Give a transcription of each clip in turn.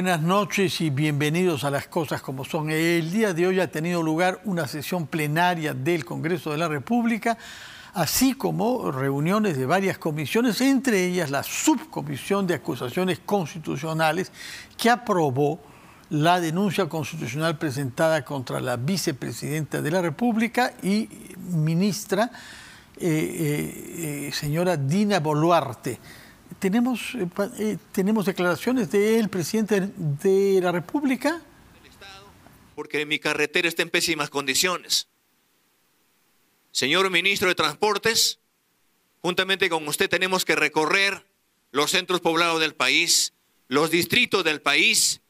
Buenas noches y bienvenidos a Las Cosas Como Son. El día de hoy ha tenido lugar una sesión plenaria del Congreso de la República, así como reuniones de varias comisiones, entre ellas la Subcomisión de Acusaciones Constitucionales, que aprobó la denuncia constitucional presentada contra la vicepresidenta de la República y ministra, señora Dina Boluarte. Tenemos declaraciones del presidente de la República. Porque mi carretera está en pésimas condiciones. Señor ministro de Transportes, juntamente con usted tenemos que recorrer los centros poblados del país, los distritos del país,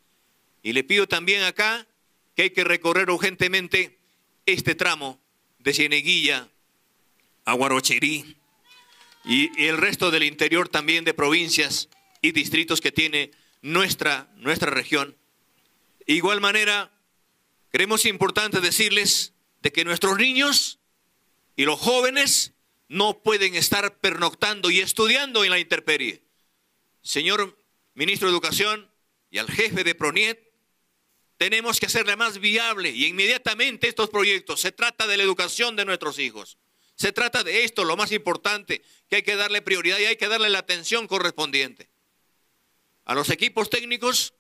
y le pido también acá que hay que recorrer urgentemente este tramo de Cieneguilla a Guarochirí y el resto del interior también de provincias y distritos que tiene nuestra región. De igual manera, creemos importante decirles de que nuestros niños y los jóvenes no pueden estar pernoctando y estudiando en la intemperie. Señor ministro de Educación y al jefe de PRONIET, tenemos que hacerle más viable y inmediatamente estos proyectos. Se trata de la educación de nuestros hijos. Se trata de esto, lo más importante, que hay que darle prioridad y hay que darle la atención correspondiente. A los equipos técnicos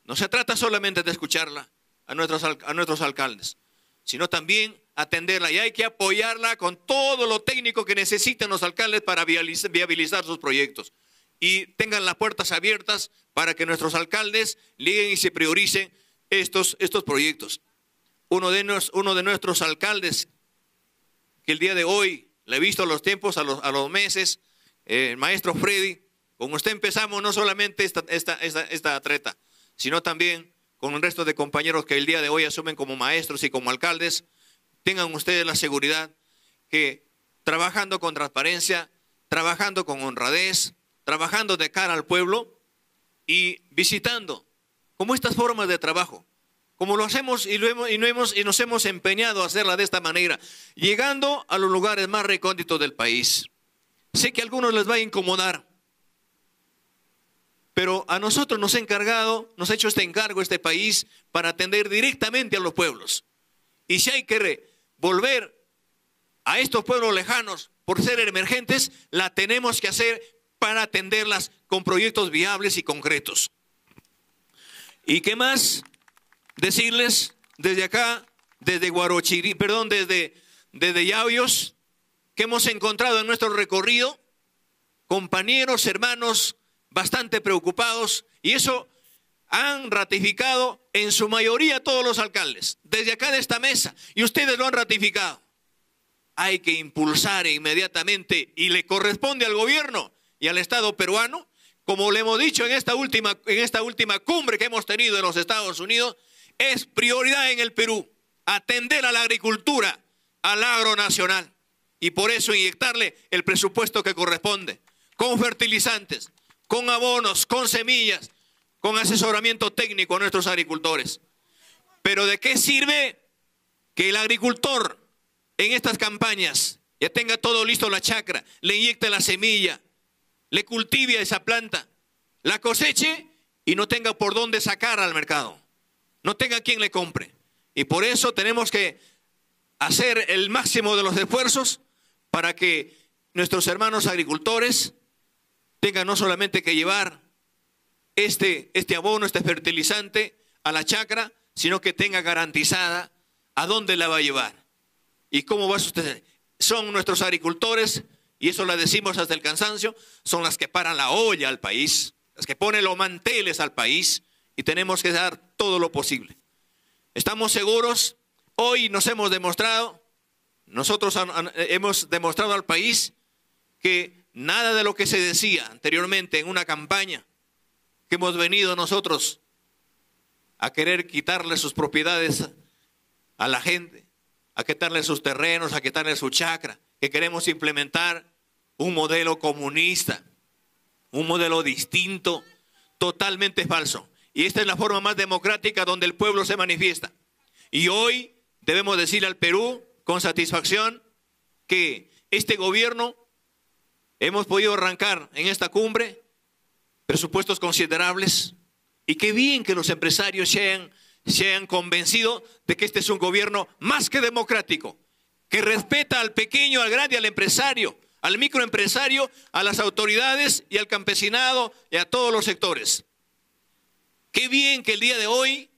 no se trata solamente de escucharla a nuestros alcaldes, sino también atenderla, y hay que apoyarla con todo lo técnico que necesiten los alcaldes para viabilizar sus proyectos. Y tengan las puertas abiertas para que nuestros alcaldes liguen y se prioricen estos proyectos. Uno de nuestros alcaldes, que el día de hoy le he visto a los tiempos, a los meses, el maestro Freddy, con usted empezamos no solamente esta treta, sino también con el resto de compañeros que el día de hoy asumen como maestros y como alcaldes. Tengan ustedes la seguridad que trabajando con transparencia, trabajando con honradez, trabajando de cara al pueblo y visitando como estas formas de trabajo, como lo hacemos y nos hemos empeñado a hacerla de esta manera, llegando a los lugares más recónditos del país. Sé que a algunos les va a incomodar, pero a nosotros nos ha hecho este encargo este país para atender directamente a los pueblos. Y si hay que volver a estos pueblos lejanos por ser emergentes, la tenemos que hacer para atenderlas con proyectos viables y concretos. ¿Y qué más? Decirles desde acá, desde Guarochirí, desde Yauyos, que hemos encontrado en nuestro recorrido compañeros, hermanos bastante preocupados, y eso han ratificado en su mayoría todos los alcaldes, desde acá de esta mesa, y ustedes lo han ratificado. Hay que impulsar inmediatamente, y le corresponde al gobierno y al Estado peruano, como le hemos dicho en esta última cumbre que hemos tenido en los Estados Unidos, es prioridad en el Perú atender a la agricultura, al agro nacional, y por eso inyectarle el presupuesto que corresponde, con fertilizantes, con abonos, con semillas, con asesoramiento técnico a nuestros agricultores. Pero ¿de qué sirve que el agricultor en estas campañas ya tenga todo listo la chacra, le inyecte la semilla, le cultive esa planta, la coseche y no tenga por dónde sacar al mercado? No tenga quien le compre. Y por eso tenemos que hacer el máximo de los esfuerzos para que nuestros hermanos agricultores tengan no solamente que llevar este abono, este fertilizante a la chacra, sino que tenga garantizada a dónde la va a llevar y cómo va a suceder. Son nuestros agricultores, y eso lo decimos hasta el cansancio, son las que paran la olla al país, las que ponen los manteles al país, y tenemos que dar todo lo posible. Estamos seguros, hoy nosotros hemos demostrado al país que nada de lo que se decía anteriormente en una campaña, que hemos venido nosotros a querer quitarle sus propiedades a la gente, a quitarle sus terrenos, a quitarle su chacra, que queremos implementar un modelo comunista, un modelo distinto, totalmente falso. Y esta es la forma más democrática donde el pueblo se manifiesta. Y hoy debemos decirle al Perú con satisfacción que este gobierno hemos podido arrancar en esta cumbre presupuestos considerables, Y qué bien que los empresarios se hayan convencido de que este es un gobierno más que democrático, que respeta al pequeño, al grande, al empresario, al microempresario, a las autoridades y al campesinado y a todos los sectores. Qué bien que el día de hoy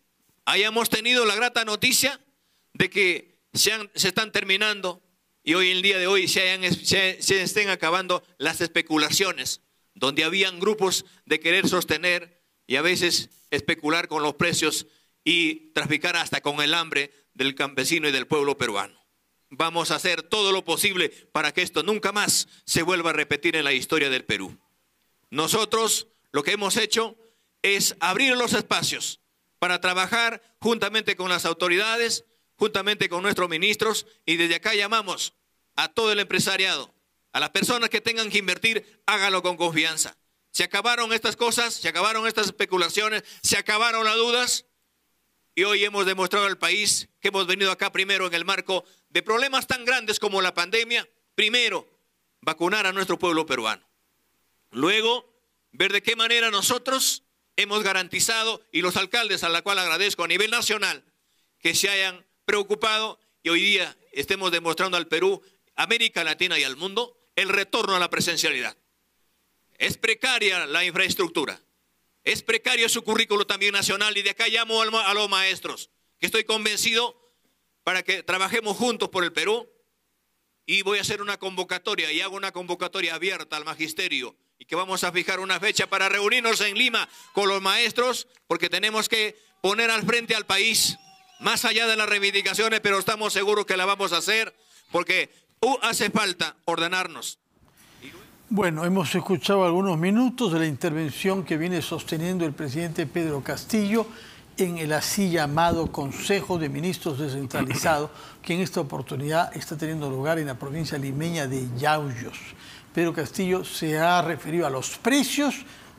hayamos tenido la grata noticia de que se están terminando y hoy, el día de hoy, se estén acabando las especulaciones, donde habían grupos de querer sostener y a veces especular con los precios y traficar hasta con el hambre del campesino y del pueblo peruano. Vamos a hacer todo lo posible para que esto nunca más se vuelva a repetir en la historia del Perú. Nosotros lo que hemos hecho es abrir los espacios para trabajar juntamente con las autoridades, juntamente con nuestros ministros, y desde acá llamamos a todo el empresariado, a las personas que tengan que invertir, háganlo con confianza. Se acabaron estas cosas, se acabaron estas especulaciones, se acabaron las dudas, y hoy hemos demostrado al país que hemos venido acá primero en el marco de problemas tan grandes como la pandemia, primero vacunar a nuestro pueblo peruano. Luego, ver de qué manera nosotros hemos garantizado, y los alcaldes a la cual agradezco a nivel nacional, que se hayan preocupado y hoy día estemos demostrando al Perú, América Latina y al mundo, el retorno a la presencialidad. Es precaria la infraestructura, es precario su currículo también nacional, y de acá llamo a los maestros, que estoy convencido para que trabajemos juntos por el Perú, y voy a hacer una convocatoria, y hago una convocatoria abierta al magisterio, y que vamos a fijar una fecha para reunirnos en Lima con los maestros, porque tenemos que poner al frente al país, más allá de las reivindicaciones, pero estamos seguros que la vamos a hacer, porque hace falta ordenarnos. Bueno, hemos escuchado algunos minutos de la intervención que viene sosteniendo el presidente Pedro Castillo en el así llamado Consejo de Ministros Descentralizado, que en esta oportunidad está teniendo lugar en la provincia limeña de Yauyos. Pedro Castillo se ha referido a los precios,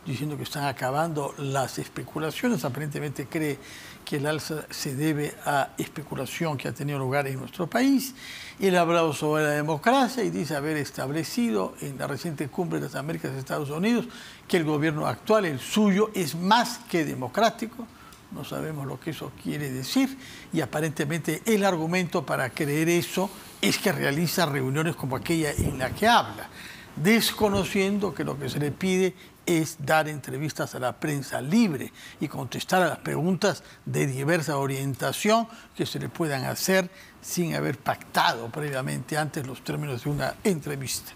diciendo que están acabando las especulaciones. Aparentemente cree que el alza se debe a especulación que ha tenido lugar en nuestro país. Él ha hablado sobre la democracia y dice haber establecido en la reciente cumbre de las Américas de Estados Unidos que el gobierno actual, el suyo, es más que democrático. No sabemos lo que eso quiere decir, y aparentemente el argumento para creer eso es que realiza reuniones como aquella en la que habla, desconociendo que lo que se le pide es dar entrevistas a la prensa libre y contestar a las preguntas de diversa orientación que se le puedan hacer sin haber pactado previamente antes los términos de una entrevista.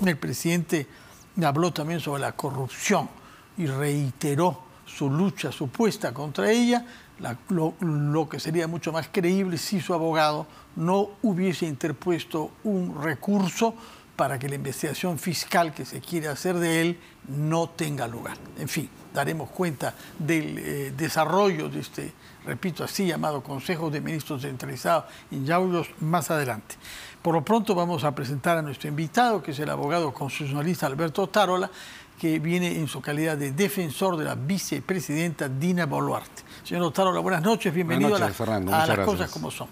El presidente habló también sobre la corrupción y reiteró su lucha supuesta contra ella, lo que sería mucho más creíble si su abogado no hubiese interpuesto un recurso para que la investigación fiscal que se quiere hacer de él no tenga lugar. En fin, daremos cuenta del desarrollo de este, repito, así llamado Consejo de Ministros Descentralizado en Yauyos más adelante. Por lo pronto vamos a presentar a nuestro invitado, que es el abogado constitucionalista Alberto Otárola, que viene en su calidad de defensor de la vicepresidenta Dina Boluarte. Señor Otárola, buenas noches, bienvenido buenas noches, Fernando. a las gracias. cosas como son.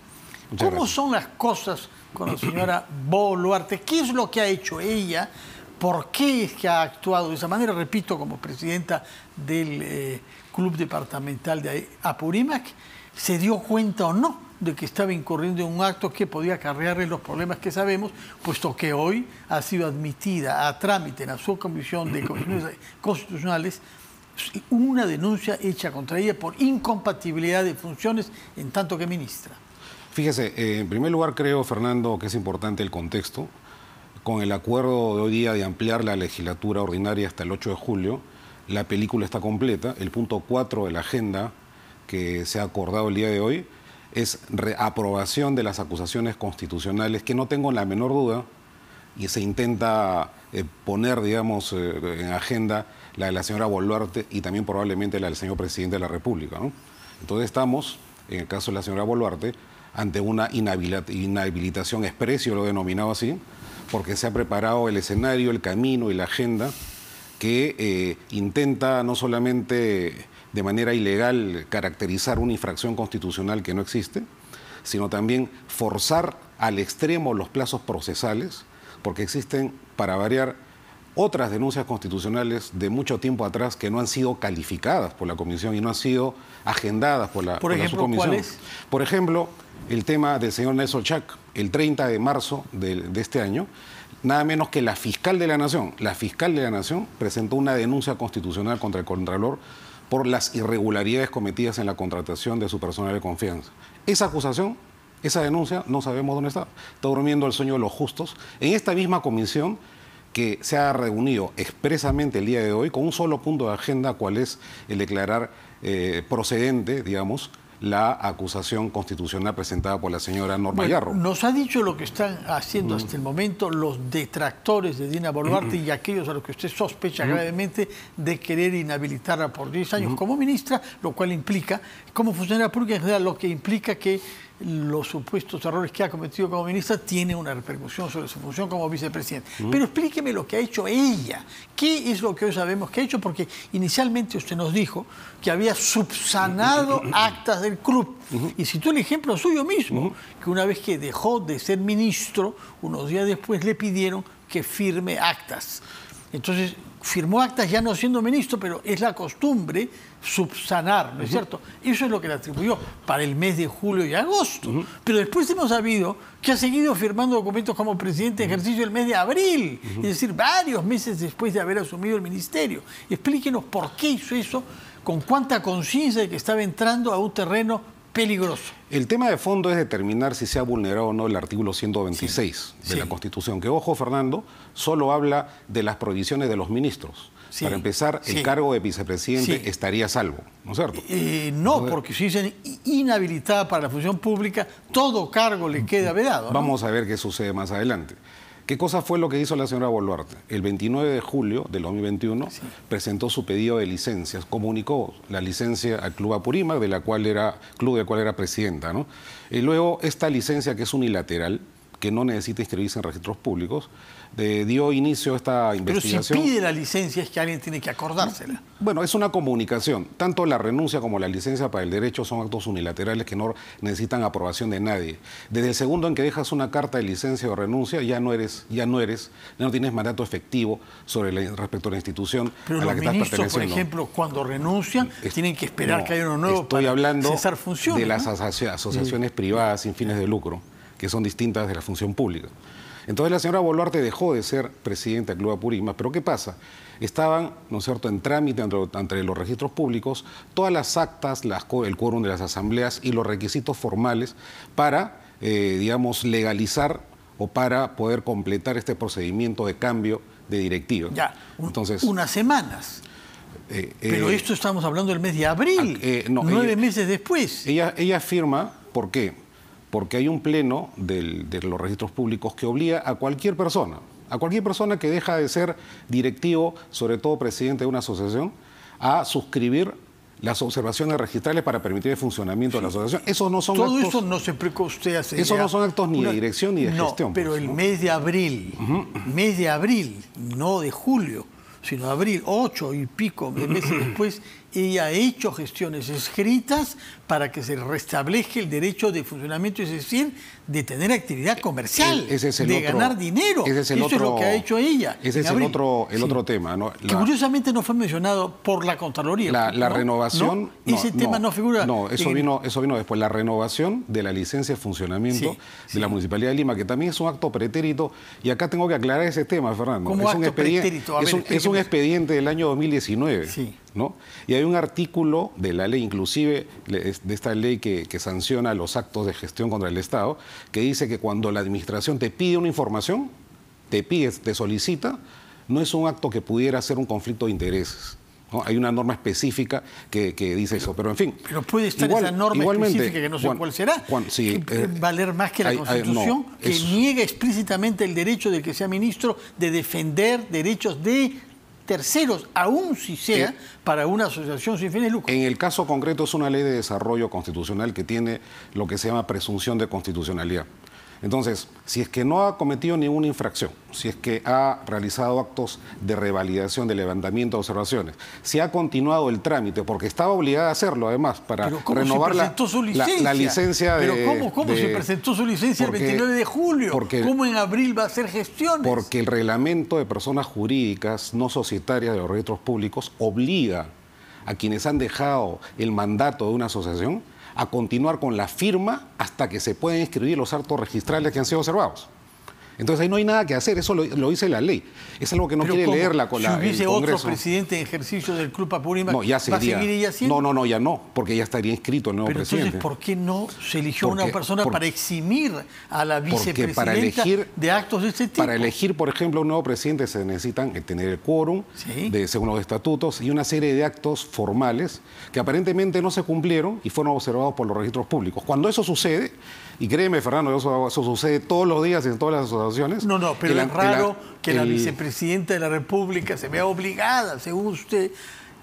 Muchas ¿Cómo gracias. son las cosas con la señora Boluarte? ¿Qué es lo que ha hecho ella? ¿Por qué es que ha actuado de esa manera? Repito, como presidenta del Club Departamental de Apurímac, ¿se dio cuenta o no de que estaba incurriendo en un acto que podía acarrearle los problemas que sabemos, puesto que hoy ha sido admitida a trámite en la subcomisión de comisiones constitucionales una denuncia hecha contra ella por incompatibilidad de funciones en tanto que ministra? Fíjese, en primer lugar creo, Fernando, que es importante el contexto. Con el acuerdo de hoy día de ampliar la legislatura ordinaria hasta el 8 de julio, la película está completa. El punto 4 de la agenda que se ha acordado el día de hoy es aprobación de las acusaciones constitucionales, que no tengo la menor duda, y se intenta poner, digamos, en agenda la de la señora Boluarte y también probablemente la del señor presidente de la República, ¿no? Entonces estamos, en el caso de la señora Boluarte, ante una inhabilitación express, yo lo he denominado así, porque se ha preparado el escenario, el camino y la agenda que intenta no solamente de manera ilegal caracterizar una infracción constitucional que no existe, sino también forzar al extremo los plazos procesales, porque existen, para variar, otras denuncias constitucionales de mucho tiempo atrás que no han sido calificadas por la Comisión y no han sido agendadas por la subcomisión. ¿Cuál es? Por ejemplo, el tema del señor Nelson Chac, el 30 de marzo de este año, nada menos que la fiscal de la Nación presentó una denuncia constitucional contra el Contralor por las irregularidades cometidas en la contratación de su personal de confianza. Esa acusación, esa denuncia, no sabemos dónde está. Está durmiendo el sueño de los justos. En esta misma comisión que se ha reunido expresamente el día de hoy con un solo punto de agenda, cual es el declarar procedente, digamos, la acusación constitucional presentada por la señora Norma Yarro. Nos ha dicho lo que están haciendo hasta el momento los detractores de Dina Boluarte y aquellos a los que usted sospecha gravemente de querer inhabilitarla por 10 años como ministra, lo cual implica, como funcionaria pública en general, lo que implica que los supuestos errores que ha cometido como ministra tienen una repercusión sobre su función como vicepresidente. Pero explíqueme lo que ha hecho ella. ¿Qué es lo que hoy sabemos que ha hecho? Porque inicialmente usted nos dijo que había subsanado actas del club. Y citó el ejemplo suyo mismo, que una vez que dejó de ser ministro, unos días después le pidieron que firme actas. Entonces, firmó actas ya no siendo ministro, pero es la costumbre subsanar, ¿no es cierto? Eso es lo que le atribuyó para el mes de julio y agosto. Pero después hemos sabido que ha seguido firmando documentos como presidente de ejercicio el mes de abril, es decir, varios meses después de haber asumido el ministerio. Explíquenos por qué hizo eso, con cuánta conciencia de que estaba entrando a un terreno peligroso. El tema de fondo es determinar si se ha vulnerado o no el artículo 126 de la Constitución, que, ojo, Fernando, solo habla de las prohibiciones de los ministros. Para empezar, el cargo de vicepresidente estaría salvo, ¿no es cierto? No, porque si dicen inhabilitada para la función pública, todo cargo le queda vedado, ¿no? Vamos a ver qué sucede más adelante. ¿Qué cosa fue lo que hizo la señora Boluarte? El 29 de julio del 2021 presentó su pedido de licencias, comunicó la licencia al Club Apurímac, del cual era presidenta, ¿no? Y luego esta licencia, que es unilateral, que no necesita inscribirse en registros públicos, dio inicio a esta investigación. Pero si pide la licencia es que alguien tiene que acordársela. Bueno, es una comunicación. Tanto la renuncia como la licencia para el derecho son actos unilaterales que no necesitan aprobación de nadie. Desde el segundo en que dejas una carta de licencia o renuncia, ya no tienes mandato efectivo respecto a la institución a la que estás perteneciendo. Pero los ministros, por ejemplo, cuando renuncian, tienen que esperar que haya uno nuevo para cesar funciones. De las asociaciones privadas sin fines de lucro, que son distintas de la función pública. Entonces la señora Boluarte dejó de ser presidenta del Club Apurímac, pero ¿qué pasa? Estaban, ¿no es cierto?, en trámite entre los registros públicos todas las actas, el quórum de las asambleas y los requisitos formales para, digamos, legalizar o para poder completar este procedimiento de cambio de directiva. Ya, entonces, unas semanas. Pero esto estamos hablando del mes de abril, 9 meses después. Ella firma, ¿por qué? Porque hay un pleno de los registros públicos que obliga a cualquier persona que deja de ser directivo, sobre todo presidente de una asociación, a suscribir las observaciones registrales para permitir el funcionamiento de la asociación. Esos no son todo actos, eso no se explicó usted hace esos no son actos ni de dirección ni de gestión. Pero el mes de abril, no de julio, sino abril, 8 y pico de meses después, ella ha hecho gestiones escritas para que se restablezca el derecho de funcionamiento, es decir, de tener actividad comercial, ganar dinero. Eso es lo que ha hecho ella. Ese es el otro tema, ¿no? Que curiosamente no fue mencionado por la Contraloría. La renovación... ¿No? Ese tema no figura. No, eso vino después. La renovación de la licencia de funcionamiento de la Municipalidad de Lima, que también es un acto pretérito, y acá tengo que aclarar ese tema, Fernando. ¿Cómo acto pretérito? Es un expediente del año 2019. ¿No? Y hay un artículo de la ley, inclusive de esta ley que sanciona los actos de gestión contra el Estado, que dice que cuando la administración te pide una información, te solicita, no es un acto que pudiera ser un conflicto de intereses, ¿no? Hay una norma específica que dice eso, pero en fin. Pero puede estar esa norma específica, que no sé cuál será, valer más que la Constitución, que niega explícitamente el derecho del que sea ministro de defender derechos de terceros, aún si sea para una asociación sin fines de lucro. En el caso concreto es una ley de desarrollo constitucional que tiene lo que se llama presunción de constitucionalidad. Entonces, si es que no ha cometido ninguna infracción, si es que ha realizado actos de revalidación, de levantamiento de observaciones, si ha continuado el trámite, porque estaba obligada a hacerlo además para renovar la licencia de... Pero ¿cómo se presentó su licencia el 29 de julio? ¿Cómo en abril va a hacer gestiones? Porque el reglamento de personas jurídicas no societarias de los registros públicos obliga a quienes han dejado el mandato de una asociación a continuar con la firma hasta que se puedan inscribir los actos registrales que han sido observados. Entonces ahí no hay nada que hacer, eso lo dice la ley. Es algo que no quiere leer la Congreso. Si hubiese otro presidente en ejercicio del Club Apurímac, no, ya sería, ¿va a seguir ella haciendo? No, ya no, porque ya estaría inscrito el nuevo presidente. Entonces, ¿por qué no se eligió una persona para eximir a la vicepresidenta de actos de este tipo? Para elegir, por ejemplo, un nuevo presidente se necesitan tener el quórum, según los estatutos, y una serie de actos formales que aparentemente no se cumplieron y fueron observados por los registros públicos. Cuando eso sucede, y créeme, Fernando, eso sucede todos los días en todas las asociaciones. No, pero es raro que la vicepresidenta de la República se vea obligada, según usted,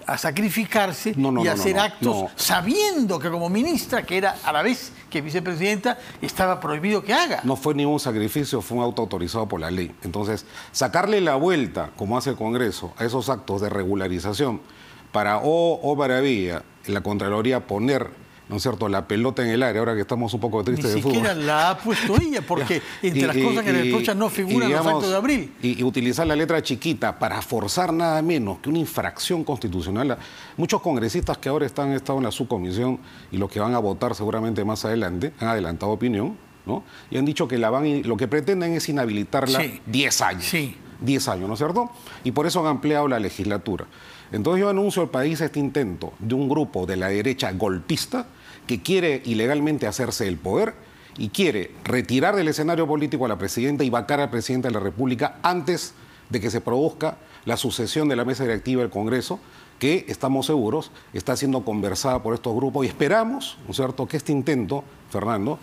a sacrificarse y hacer actos sabiendo que como ministra, que era a la vez que vicepresidenta, estaba prohibido que haga. No fue ningún sacrificio, fue un auto autorizado por la ley. Entonces, sacarle la vuelta, como hace el Congreso, a esos actos de regularización para, maravilla, la Contraloría poner, ¿no es cierto?, la pelota en el área, ahora que estamos un poco tristes de fútbol. Ni siquiera la ha puesto ella, porque entre las cosas que le reprochan no figuran los actos de abril. Y utilizar la letra chiquita para forzar nada menos que una infracción constitucional. Muchos congresistas que ahora han estado en la subcomisión y los que van a votar seguramente más adelante, han adelantado opinión, ¿no? Y han dicho que lo que pretenden es inhabilitarla 10 años. Sí. 10 años, ¿no es cierto? Y por eso han ampliado la legislatura. Entonces yo anuncio al país este intento de un grupo de la derecha golpista que quiere ilegalmente hacerse el poder y quiere retirar del escenario político a la presidenta y vacar al presidente de la República antes de que se produzca la sucesión de la mesa directiva del Congreso, que estamos seguros está siendo conversada por estos grupos y esperamos, ¿no es cierto?, que este intento, Fernando,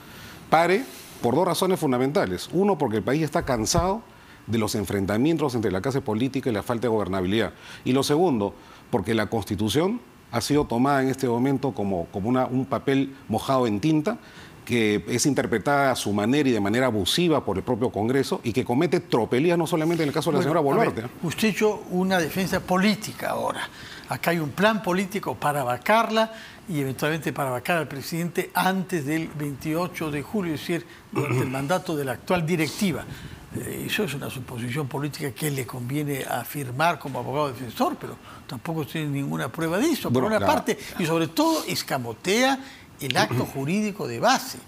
pare por dos razones fundamentales. Uno, porque el país está cansado de los enfrentamientos entre la clase política y la falta de gobernabilidad. Y lo segundo, porque la Constitución ha sido tomada en este momento como un papel mojado en tinta, que es interpretada a su manera y de manera abusiva por el propio Congreso y que comete tropelías no solamente en el caso de la señora Boluarte. Usted ha hecho una defensa política ahora. Acá hay un plan político para vacarla y eventualmente para vacar al presidente antes del 28 de julio, es decir, durante el mandato de la actual directiva. Eso es una suposición política que le conviene afirmar como abogado defensor, pero tampoco tiene ninguna prueba de eso, por una parte, y sobre todo escamotea el acto jurídico de base.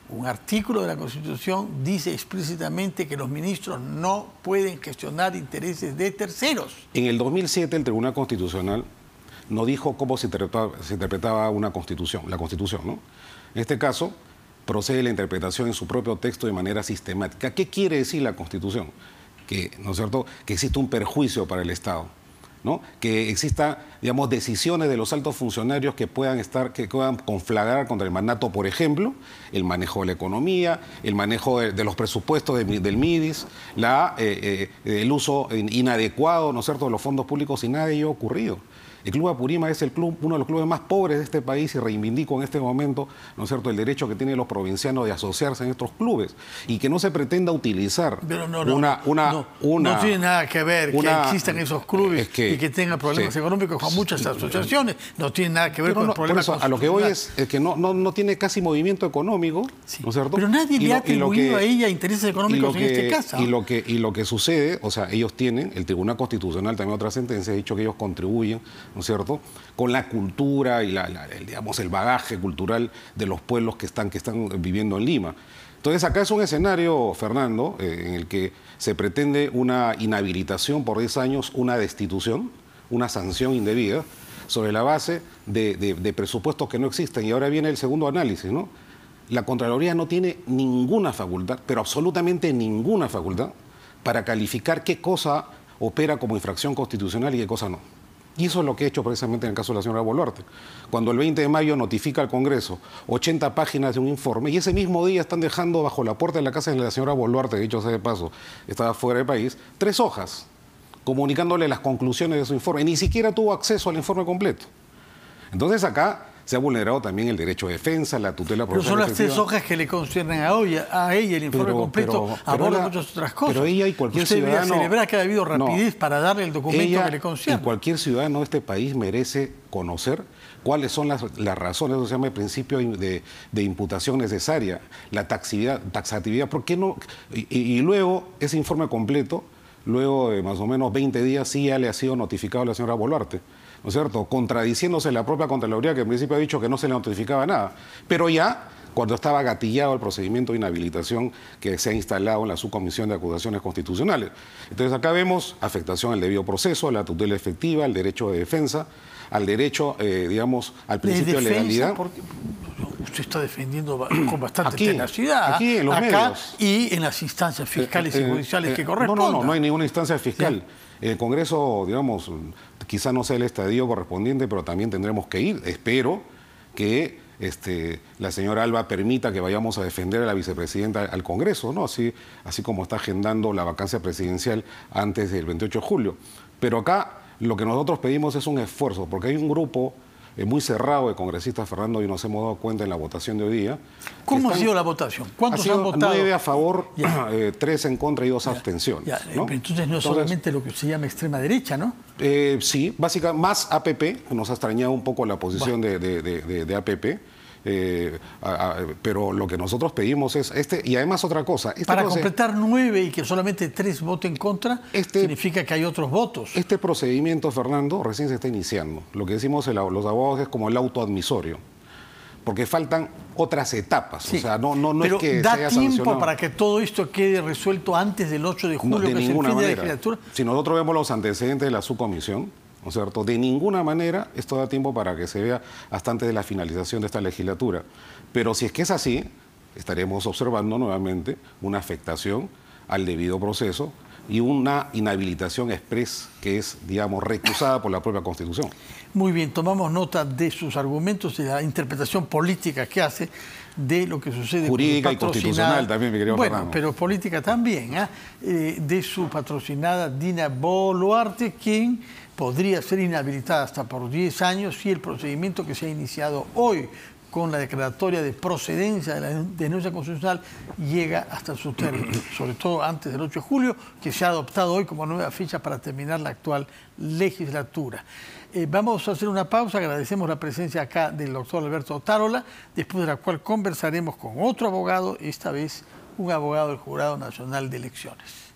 Un artículo de la Constitución dice explícitamente que los ministros no pueden gestionar intereses de terceros. En el 2007 el Tribunal Constitucional no dijo cómo se interpretaba una Constitución, la Constitución, ¿no? En este caso, procede la interpretación en su propio texto de manera sistemática. ¿Qué quiere decir la Constitución? Que, ¿no es cierto?, que existe un perjuicio para el Estado, ¿no? Que exista, digamos, decisiones de los altos funcionarios que puedan conflagrar contra el mandato, por ejemplo, el manejo de la economía, el manejo de los presupuestos del MIDIS, el uso inadecuado, ¿no es cierto?, de los fondos públicos, y nada de ello ha ocurrido. El Club Apurímac es uno de los clubes más pobres de este país y reivindico en este momento, ¿no es cierto?, el derecho que tienen los provincianos de asociarse en estos clubes y que no se pretenda utilizar no tiene nada que ver que existan esos clubes y que tengan problemas económicos con muchas asociaciones. No tiene nada que ver con problemas a lo que voy es que no tiene casi movimiento económico, ¿no es cierto? Pero nadie le ha atribuido a ella intereses económicos en este caso. Y lo que sucede, o sea, ellos tienen, el Tribunal Constitucional también otra sentencia ha dicho que ellos contribuyen, ¿no es cierto?, con la cultura y digamos, el bagaje cultural de los pueblos que están viviendo en Lima. Entonces acá es un escenario, Fernando, en el que se pretende una inhabilitación por 10 años, una destitución, una sanción indebida, sobre la base de presupuestos que no existen. Y ahora viene el segundo análisis, ¿no? La Contraloría no tiene ninguna facultad, pero absolutamente ninguna facultad, para calificar qué cosa opera como infracción constitucional y qué cosa no. Y eso es lo que he hecho precisamente en el caso de la señora Boluarte. Cuando el 20 de mayo notifica al Congreso 80 páginas de un informe y ese mismo día están dejando bajo la puerta de la casa de la señora Boluarte, dicho sea de paso, estaba fuera del país, 3 hojas comunicándole las conclusiones de su informe. Ni siquiera tuvo acceso al informe completo. Entonces acá se ha vulnerado también el derecho de defensa, la tutela Pero son procesal las 3 efectiva. hojas que le conciernen a ella, el informe completo aborda muchas otras cosas. Pero ella y cualquier Usted debería ciudadano... celebrar que ha habido rapidez para darle el documento que le concierne. Y cualquier ciudadano de este país merece conocer cuáles son las razones, eso se llama el principio de imputación necesaria, la taxatividad. ¿Por qué no? Y luego, ese informe completo, luego de más o menos 20 días, sí ya le ha sido notificado a la señora Boluarte, ¿no es cierto? Contradiciéndose la propia Contraloría, que en principio ha dicho que no se le notificaba nada. Pero ya, cuando estaba gatillado el procedimiento de inhabilitación que se ha instalado en la Subcomisión de Acusaciones Constitucionales. Entonces acá vemos afectación al debido proceso, la tutela efectiva, al derecho de defensa, al derecho, digamos, al principio de legalidad. Porque usted está defendiendo con bastante tenacidad. Aquí en los medios. Y en las instancias fiscales y judiciales que correspondan. No hay ninguna instancia fiscal. El Congreso, digamos, quizá no sea el estadio correspondiente, pero también tendremos que ir. Espero que la señora Alba permita que vayamos a defender a la vicepresidenta al Congreso, ¿no? Así como está agendando la vacancia presidencial antes del 28 de julio. Pero acá lo que nosotros pedimos es un esfuerzo, porque hay un grupo muy cerrado de congresistas, Fernando, y nos hemos dado cuenta en la votación de hoy día. ¿Cómo ha sido la votación? ¿Cuántos han votado? 9 a favor, 3 en contra y 2 abstenciones. ¿No? Pero entonces no es solamente lo que se llama extrema derecha, ¿no? Sí, básicamente más APP, nos ha extrañado un poco la posición de APP. Pero lo que nosotros pedimos es y además otra cosa. Para completar 9 y que solamente 3 voten contra, significa que hay otros votos. Este procedimiento, Fernando, recién se está iniciando. Lo que decimos los abogados es como el autoadmisorio, porque faltan otras etapas. Sí, o sea, no pero es que ¿da se haya tiempo sancionado para que todo esto quede resuelto antes del 8 de julio, de que es el fin de la legislatura? Si nosotros vemos los antecedentes de la subcomisión, ¿no es cierto? De ninguna manera esto da tiempo para que se vea hasta antes de la finalización de esta legislatura. Pero si es que es así, estaremos observando nuevamente una afectación al debido proceso y una inhabilitación express que es, digamos, recusada por la propia Constitución. Muy bien, tomamos nota de sus argumentos y la interpretación política que hace de lo que sucede. Jurídica y constitucional también, mi querido Fernando. Pero política también, de su patrocinada Dina Boluarte, quien podría ser inhabilitada hasta por 10 años si el procedimiento que se ha iniciado hoy con la declaratoria de procedencia de la denuncia constitucional llega hasta su término, sobre todo antes del 8 de julio, que se ha adoptado hoy como nueva fecha para terminar la actual legislatura. Vamos a hacer una pausa, agradecemos la presencia acá del doctor Alberto Otárola, después de la cual conversaremos con otro abogado, esta vez un abogado del Jurado Nacional de Elecciones.